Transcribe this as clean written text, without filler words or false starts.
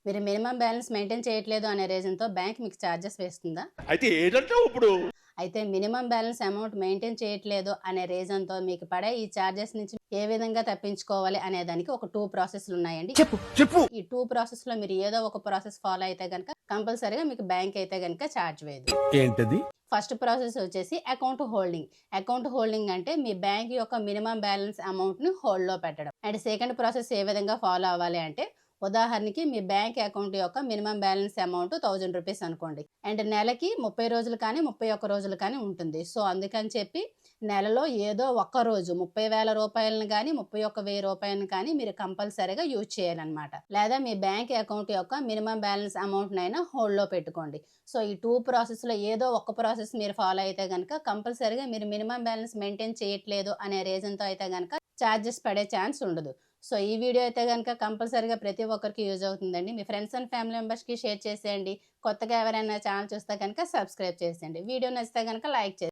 మీరు minimum balance maintain చేయట్లేదు అనే రీజన్‌తో బ్యాంక్ మీకు చార్జెస్ వేస్తుందా? అయితే ఏదంటావు ఇప్పుడు? అయితే మినిమం బ్యాలెన్స్ అమౌంట్ మెయింటైన్ చేయట్లేదు అనే రీజన్‌తో మీకు పడే ఈ చార్జెస్ నుంచి ఏ విధంగా తప్పించుకోవాలి అనే దానికి ఒక 2 ప్రాసెస్‌లున్నాయండి. చెప్పు. ఈ 2 ప్రాసెస్‌లో మీరు ఏదో ఒక ప్రాసెస్ ఫాలో అయితే గనక కంపల్సరీగా మీకు బ్యాంక్ అయితే గనక చార్జ్ వేయదు. ఏంటది? ఫస్ట్ ప్రాసెస్ వచ్చేసి అకౌంట్ హోల్డింగ్. అకౌంట్ హోల్డింగ్ అంటే మీ బ్యాంక్ యొక్క మినిమం బ్యాలెన్స్ అమౌంట్‌ని హోల్డ్‌లో పెట్టడం. అండ్ సెకండ్ ప్రాసెస్ ఏ విధంగా ఫాలో అవ్వాలి అంటే ఉదాహరణకి మీ బ్యాంక్ అకౌంట్ యొక్క మినిమం బ్యాలెన్స్ అమౌంట్ ₹1000 అనుకోండి. అండ్ నెలకి 30 రోజులు కానీ, 31 రోజులు కానీ ఉంటుంది. సో, అందుకని చెప్పి నెలలో ఏదో ఒక్క రోజు రూ. 30,000 గానీ, రూ. 31,000 కానీ మీరు కంపల్సరీగా యూజ్ చేయాలన్నమాట. లేదా మీ బ్యాంక్ అకౌంట్ యొక్క మినిమం బ్యాలెన్స్ అమౌంట్‌నైనా హోల్డ్‌లో పెట్టుకోండి. సో, ఈ 2 ప్రాసెస్‌లో ఏదో ఒక ప్రాసెస్ మీరు ఫాలో అయితే గనక కంపల్సరీగా మీరు మినిమం బ్యాలెన్స్ మెయింటైన్ చేయట్లేదు అనే రీజన్‌తో అయితే గనక చార్జెస్ పడే ఛాన్స్ ఉండదు. సో, ఈ వీడియో అయితే గనక కంపల్సరీగా ప్రతి ఒక్కరికి యూజ్ అవుతుందండి. మీ ఫ్రెండ్స్ అండ్ ఫ్యామిలీ మెంబర్స్‌కి షేర్ చేసేయండి. కొత్తగా ఎవరైనా ఛానెల్ చూస్తే గనక సబ్స్క్రైబ్ చేసేయండి. వీడియో నచ్చితే గనక లైక్ చేయండి.